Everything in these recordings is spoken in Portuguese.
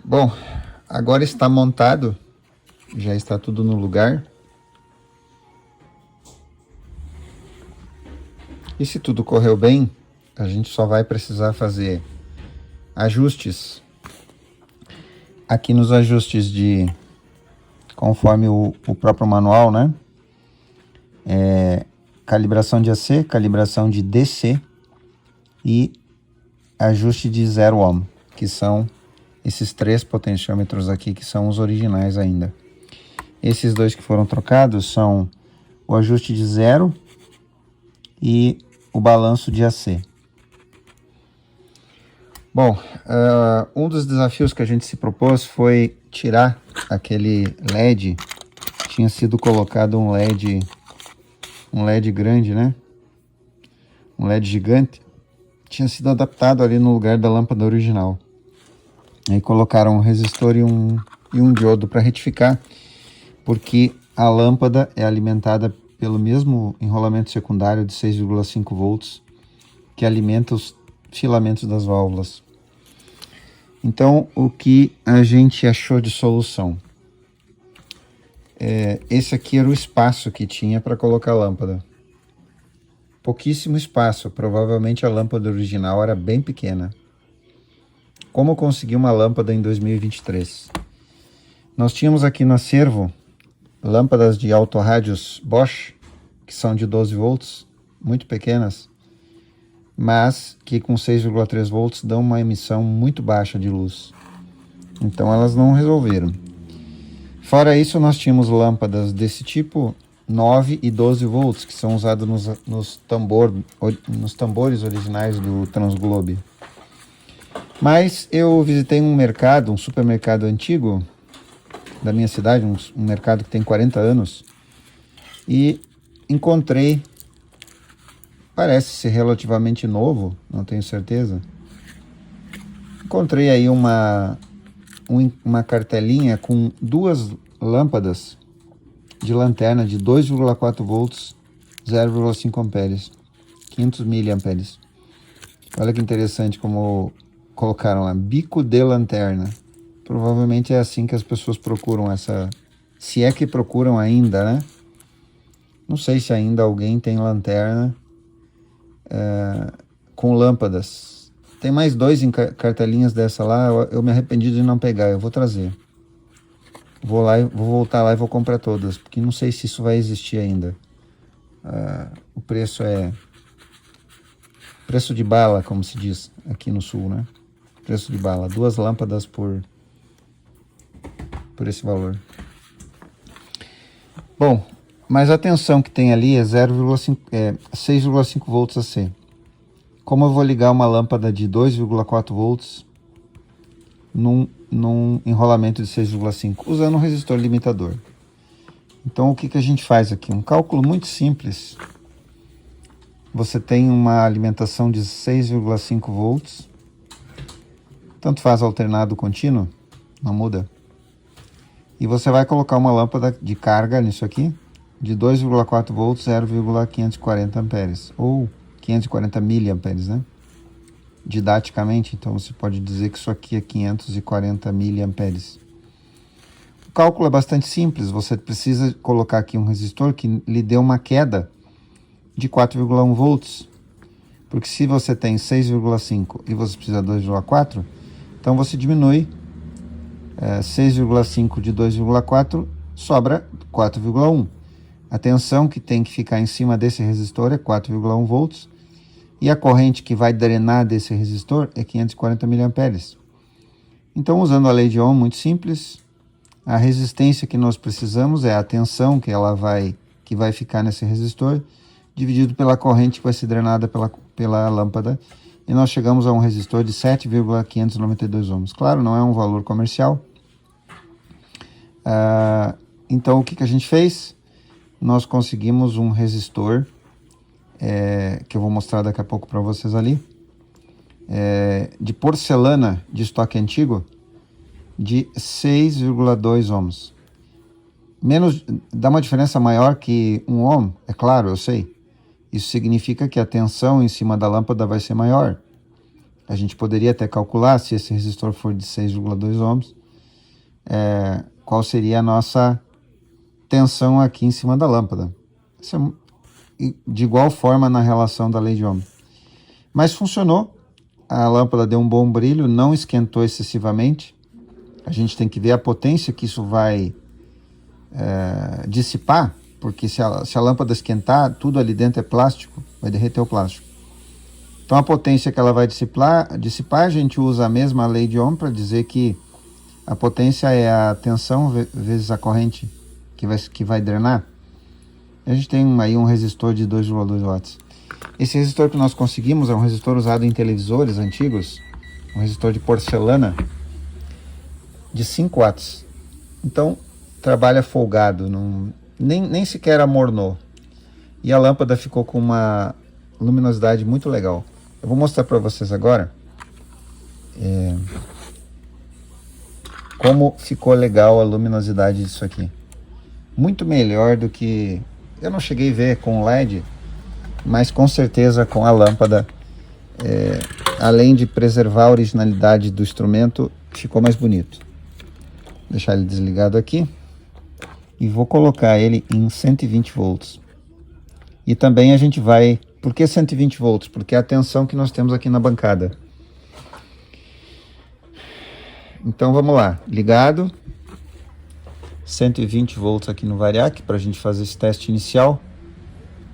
Bom, agora está montado, já está tudo no lugar. E se tudo correu bem, a gente só vai precisar fazer ajustes. Aqui nos ajustes de, conforme o próprio manual, né? Calibração de AC, calibração de DC e ajuste de 0 ohm, que são esses 3 potenciômetros aqui, que são os originais ainda. Esses 2 que foram trocados são o ajuste de 0 e o balanço de AC. Bom, um dos desafios que a gente se propôs foi tirar aquele LED. Tinha sido colocado um LED grande, né? Um LED gigante. Tinha sido adaptado ali no lugar da lâmpada original. Aí colocaram um resistor e um diodo para retificar, porque a lâmpada é alimentada pelo mesmo enrolamento secundário de 6,5 volts que alimenta os filamentos das válvulas. Então, o que a gente achou de solução? Esse aqui era o espaço que tinha para colocar a lâmpada. Pouquíssimo espaço, provavelmente a lâmpada original era bem pequena. Como conseguir uma lâmpada em 2023? Nós tínhamos aqui no acervo lâmpadas de autorrádios Bosch, que são de 12 volts, muito pequenas, mas que com 6,3 volts dão uma emissão muito baixa de luz. Então elas não resolveram. Fora isso, nós tínhamos lâmpadas desse tipo, 9 e 12 volts, que são usadas nos tambores originais do Transglobe. Mas eu visitei um supermercado antigo da minha cidade, um mercado que tem 40 anos, e encontrei, parece ser relativamente novo, não tenho certeza, encontrei aí uma cartelinha com 2 lâmpadas de lanterna de 2,4 volts, 0,5 amperes, 500 miliamperes. Olha que interessante como colocaram lá, bico de lanterna. Provavelmente é assim que as pessoas procuram essa... Se é que procuram ainda, né? Não sei se ainda alguém tem lanterna com lâmpadas. Tem mais 2 cartelinhas dessa lá, eu me arrependi de não pegar, eu vou trazer. Vou voltar lá e vou comprar todas, porque não sei se isso vai existir ainda. O preço é... preço de bala, como se diz aqui no sul, né? Preço de bala, 2 lâmpadas por esse valor. Bom, mas a tensão que tem ali é 6,5 volts AC. Como eu vou ligar uma lâmpada de 2,4 volts num enrolamento de 6,5, usando um resistor limitador? Então, o que a gente faz aqui? Um cálculo muito simples. Você tem uma alimentação de 6,5 volts, tanto faz alternado ou contínuo, não muda. E você vai colocar uma lâmpada de carga nisso aqui, de 2,4 volts, 0,540 amperes, ou 540 miliamperes, né? Didaticamente, então você pode dizer que isso aqui é 540 miliamperes. O cálculo é bastante simples, você precisa colocar aqui um resistor que lhe dê uma queda de 4,1 volts, porque se você tem 6,5 e você precisa de 2,4, então você diminui 6,5 de 2,4, sobra 4,1. A tensão que tem que ficar em cima desse resistor é 4,1 volts, e a corrente que vai drenar desse resistor é 540 miliamperes. Então, usando a lei de Ohm, muito simples, a resistência que nós precisamos é a tensão que vai ficar nesse resistor, dividido pela corrente que vai ser drenada pela lâmpada, e nós chegamos a um resistor de 7,592 ohms. Claro, não é um valor comercial. Então, o que a gente fez? Nós conseguimos um resistor que eu vou mostrar daqui a pouco para vocês ali, de porcelana de estoque antigo, de 6,2 ohms. Dá uma diferença maior que 1 ohm, é claro, eu sei. Isso significa que a tensão em cima da lâmpada vai ser maior. A gente poderia até calcular, se esse resistor for de 6,2 ohms, qual seria a nossa tensão aqui em cima da lâmpada. Isso é de igual forma na relação da lei de Ohm. Mas funcionou. A lâmpada deu um bom brilho, não esquentou excessivamente. A gente tem que ver a potência que isso vai dissipar, porque se a lâmpada esquentar, tudo ali dentro é plástico, vai derreter o plástico. Então a potência que ela vai dissipar, a gente usa a mesma lei de Ohm para dizer que a potência é a tensão vezes a corrente que vai drenar. A gente tem aí um resistor de 2,2 watts. Esse resistor que nós conseguimos é um resistor usado em televisores antigos, um resistor de porcelana de 5 watts. Então trabalha folgado, nem sequer amornou. E a lâmpada ficou com uma luminosidade muito legal. Eu vou mostrar para vocês agora como ficou legal a luminosidade disso aqui. Muito melhor do que... Eu não cheguei a ver com LED, mas com certeza com a lâmpada, além de preservar a originalidade do instrumento, ficou mais bonito. Vou deixar ele desligado aqui e vou colocar ele em 120 volts. E também a gente vai... Por que 120 volts? Porque é a tensão que nós temos aqui na bancada. Então vamos lá, ligado, 120 volts aqui no Variac para a gente fazer esse teste inicial.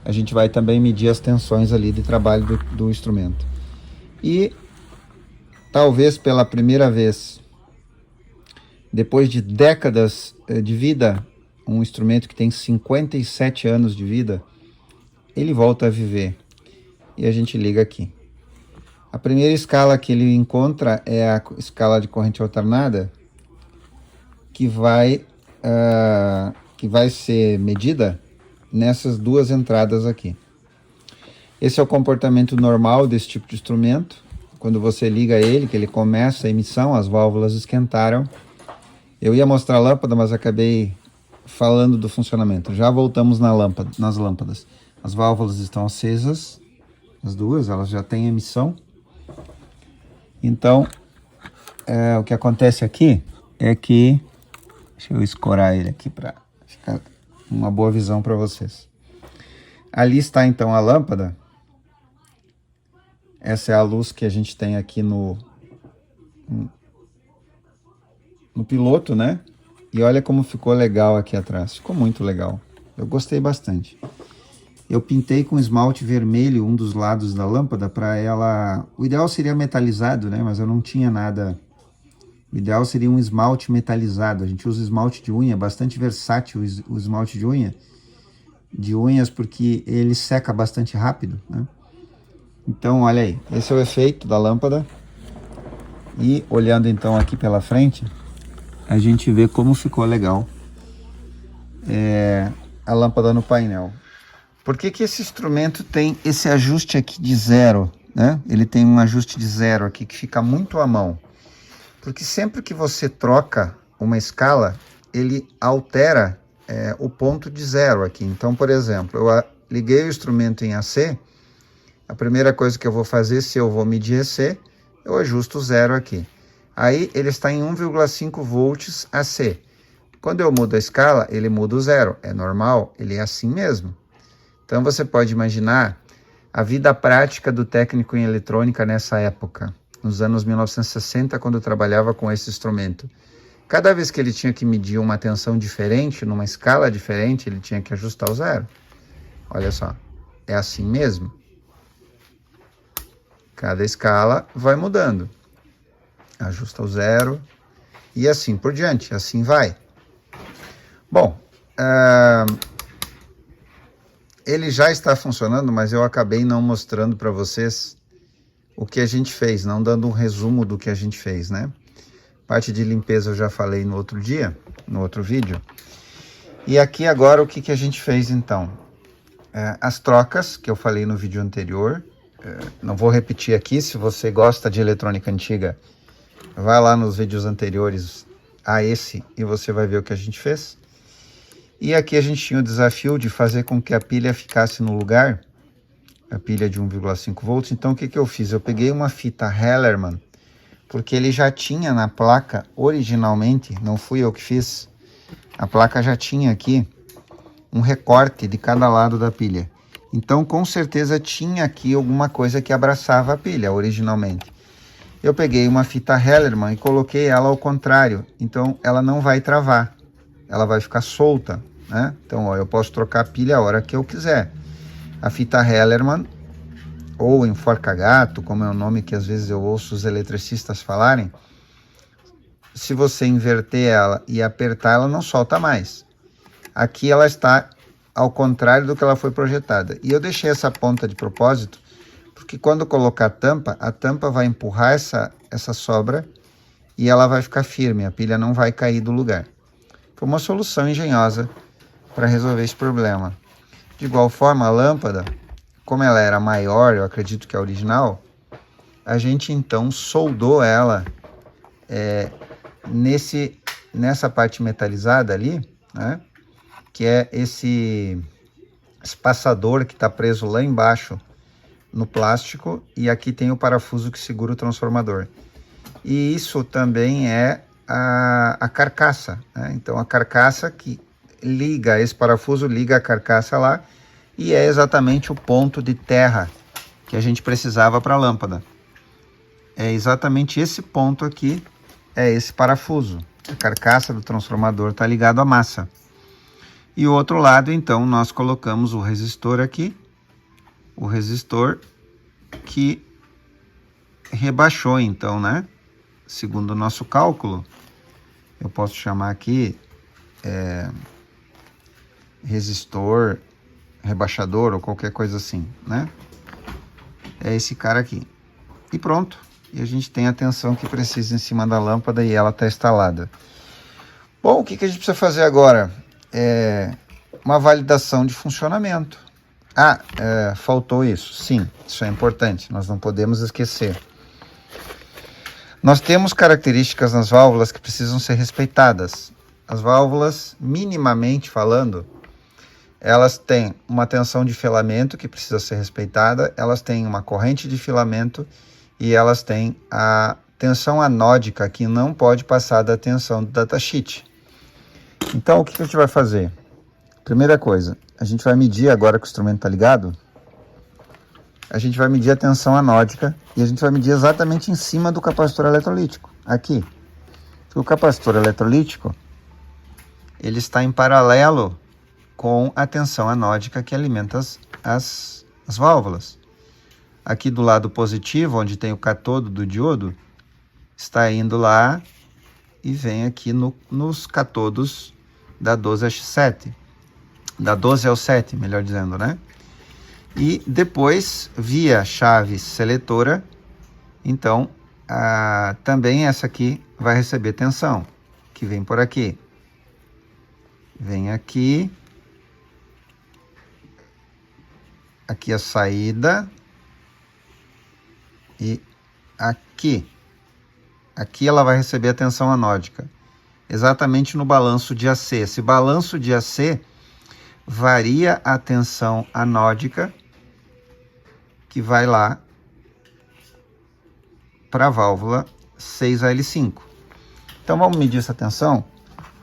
A gente vai também medir as tensões ali de trabalho do instrumento. E talvez pela primeira vez, depois de décadas de vida, um instrumento que tem 57 anos de vida, ele volta a viver. E a gente liga aqui. A primeira escala que ele encontra é a escala de corrente alternada, que vai ser medida nessas duas entradas aqui. Esse é o comportamento normal desse tipo de instrumento. Quando você liga ele, que ele começa a emissão, as válvulas esquentaram. Eu ia mostrar a lâmpada, mas acabei falando do funcionamento. Já voltamos nas lâmpadas. As válvulas estão acesas, as duas, elas já têm emissão. Então, o que acontece aqui é que... Deixa eu escorar ele aqui para ficar uma boa visão para vocês. Ali está então a lâmpada. Essa é a luz que a gente tem aqui no piloto, né? E olha como ficou legal aqui atrás. Ficou muito legal. Eu gostei bastante. Eu pintei com esmalte vermelho um dos lados da lâmpada para ela... O ideal seria metalizado, né? Mas eu não tinha nada... O ideal seria um esmalte metalizado. A gente usa esmalte de unha, bastante versátil o esmalte de unhas, porque ele seca bastante rápido, né? Então, olha aí. Esse é o efeito da lâmpada. E olhando então aqui pela frente, a gente vê como ficou legal a lâmpada no painel. Por que esse instrumento tem esse ajuste aqui de 0, né? Ele tem um ajuste de 0 aqui que fica muito à mão. Porque sempre que você troca uma escala, ele altera o ponto de 0 aqui. Então, por exemplo, eu liguei o instrumento em AC, a primeira coisa que eu vou fazer, se eu vou medir AC, eu ajusto o 0 aqui. Aí ele está em 1,5 volts AC. Quando eu mudo a escala, ele muda o 0. É normal, ele é assim mesmo. Então você pode imaginar a vida prática do técnico em eletrônica nessa época, nos anos 1960, quando eu trabalhava com esse instrumento. Cada vez que ele tinha que medir uma tensão diferente, numa escala diferente, ele tinha que ajustar o 0. Olha só, é assim mesmo. Cada escala vai mudando. Ajusta o 0 e assim por diante, assim vai. Bom, ele já está funcionando, mas eu acabei não mostrando para vocês o que a gente fez, não dando um resumo do que a gente fez, né? Parte de limpeza eu já falei no outro dia, no outro vídeo. E aqui agora o que a gente fez então? as trocas que eu falei no vídeo anterior. Não vou repetir aqui. Se você gosta de eletrônica antiga, vai lá nos vídeos anteriores a esse e você vai ver o que a gente fez. E aqui a gente tinha o desafio de fazer com que a pilha ficasse no lugar, a pilha de 1,5 volts. Então o que eu fiz? Eu peguei uma fita Hellerman, porque ele já tinha na placa originalmente, não fui eu que fiz, a placa já tinha aqui um recorte de cada lado da pilha. Então com certeza tinha aqui alguma coisa que abraçava a pilha originalmente. Eu peguei uma fita Hellerman e coloquei ela ao contrário, então ela não vai travar, ela vai ficar solta, né? Então ó, eu posso trocar a pilha a hora que eu quiser. A fita Hellerman, ou enforca-gato, como é o nome que às vezes eu ouço os eletricistas falarem, se você inverter ela e apertar, ela não solta mais. Aqui ela está ao contrário do que ela foi projetada. E eu deixei essa ponta de propósito, porque quando eu colocar a tampa vai empurrar essa sobra e ela vai ficar firme, a pilha não vai cair do lugar. Foi uma solução engenhosa para resolver esse problema. De igual forma, a lâmpada, como ela era maior, eu acredito que a original, a gente então soldou ela nessa parte metalizada ali, né? Que é esse espaçador que está preso lá embaixo no plástico, e aqui tem o parafuso que segura o transformador. E isso também é a carcaça, né? Então a carcaça que liga, esse parafuso liga a carcaça lá, e é exatamente o ponto de terra que a gente precisava para a lâmpada. É exatamente esse ponto aqui, é esse parafuso. A carcaça do transformador está ligado à massa. E o outro lado, então, nós colocamos o resistor aqui, o resistor que rebaixou, então, né? Segundo o nosso cálculo, eu posso chamar aqui resistor rebaixador ou qualquer coisa assim, né? É esse cara aqui. E pronto. E a gente tem a tensão que precisa em cima da lâmpada e ela está instalada. Bom, o que a gente precisa fazer agora? Uma validação de funcionamento. Faltou isso. Sim, isso é importante. Nós não podemos esquecer. Nós temos características nas válvulas que precisam ser respeitadas. As válvulas, minimamente falando, elas têm uma tensão de filamento que precisa ser respeitada, elas têm uma corrente de filamento e elas têm a tensão anódica que não pode passar da tensão do datasheet. Então, o que a gente vai fazer? Primeira coisa, a gente vai medir agora que o instrumento está ligado, a gente vai medir a tensão anódica e a gente vai medir exatamente em cima do capacitor eletrolítico, aqui. O capacitor eletrolítico, ele está em paralelo com a tensão anódica que alimenta as válvulas. Aqui do lado positivo, onde tem o catodo do diodo, está indo lá e vem aqui nos catodos da 12X7, da 12 ao 7, melhor dizendo, né? E depois, via chave seletora, então, também essa aqui vai receber tensão, que vem por aqui. Vem aqui. Aqui a saída. E aqui. Aqui ela vai receber a tensão anódica. Exatamente no balanço de AC. Esse balanço de AC varia a tensão anódica que vai lá para a válvula 6AL5. Então vamos medir essa tensão.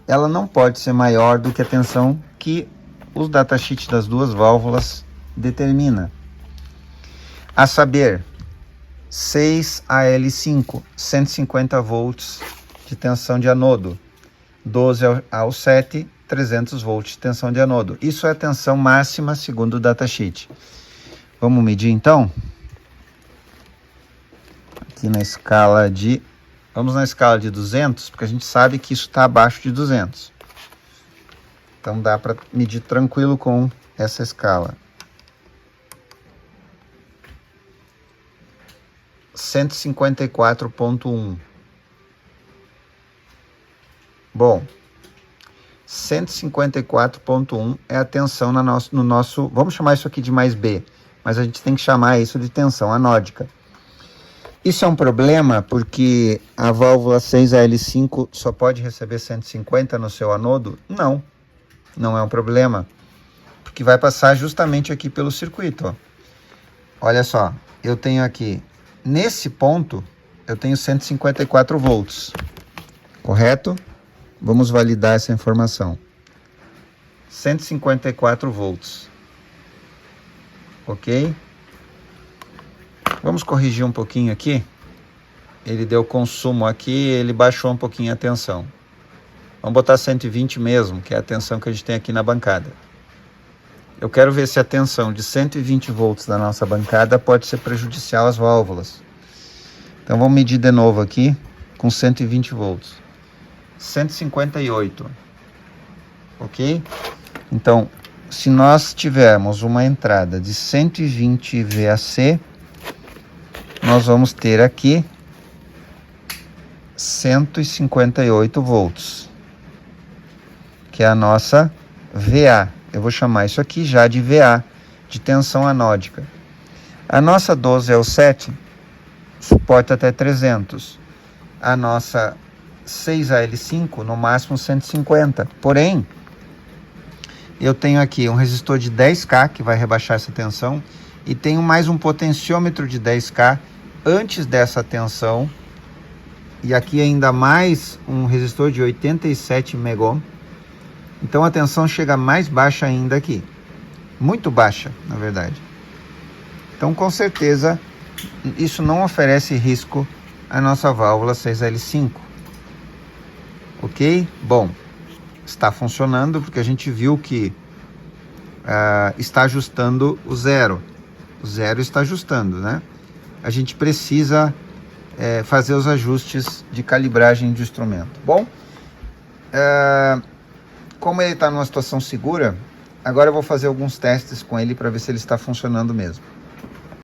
Ela não pode ser maior do que a tensão que os datasheets das duas válvulas determina. A saber, 6AL5, 150 volts de tensão de anodo. 12 ao 7, 300 volts de tensão de anodo. Isso é a tensão máxima segundo o datasheet. Vamos medir então? Aqui na escala de... Vamos na escala de 200, porque a gente sabe que isso está abaixo de 200. Então dá para medir tranquilo com essa escala. 154,1. Bom, 154.1 é a tensão no nosso, vamos chamar isso aqui de mais B, mas a gente tem que chamar isso de tensão anódica. Isso é um problema porque a válvula 6AL5 só pode receber 150 no seu anodo? Não, não é um problema, porque vai passar justamente aqui pelo circuito, ó. Olha só, eu tenho aqui, nesse ponto, eu tenho 154 volts, correto? Vamos validar essa informação. 154 volts, ok? Vamos corrigir um pouquinho aqui. Ele deu consumo aqui, ele baixou um pouquinho a tensão. Vamos botar 120 mesmo, que é a tensão que a gente tem aqui na bancada. Eu quero ver se a tensão de 120 volts da nossa bancada pode ser prejudicial às válvulas. Então vamos medir de novo aqui com 120 volts. 158. Ok? Então, se nós tivermos uma entrada de 120 VAC, nós vamos ter aqui 158 volts, que é a nossa VA. Eu vou chamar isso aqui já de VA, de tensão anódica. A nossa 12L7 suporta até 300. A nossa 6AL5 no máximo 150. Porém, eu tenho aqui um resistor de 10K que vai rebaixar essa tensão e tenho mais um potenciômetro de 10K antes dessa tensão e aqui ainda mais um resistor de 87 megohm. Então a tensão chega mais baixa ainda aqui, muito baixa na verdade. Então com certeza isso não oferece risco à nossa válvula 6L5. Ok? Bom, está funcionando porque a gente viu que está ajustando o zero. O zero está ajustando, né? A gente precisa fazer os ajustes de calibragem de instrumento. Bom, como ele está numa situação segura, agora eu vou fazer alguns testes com ele para ver se ele está funcionando mesmo.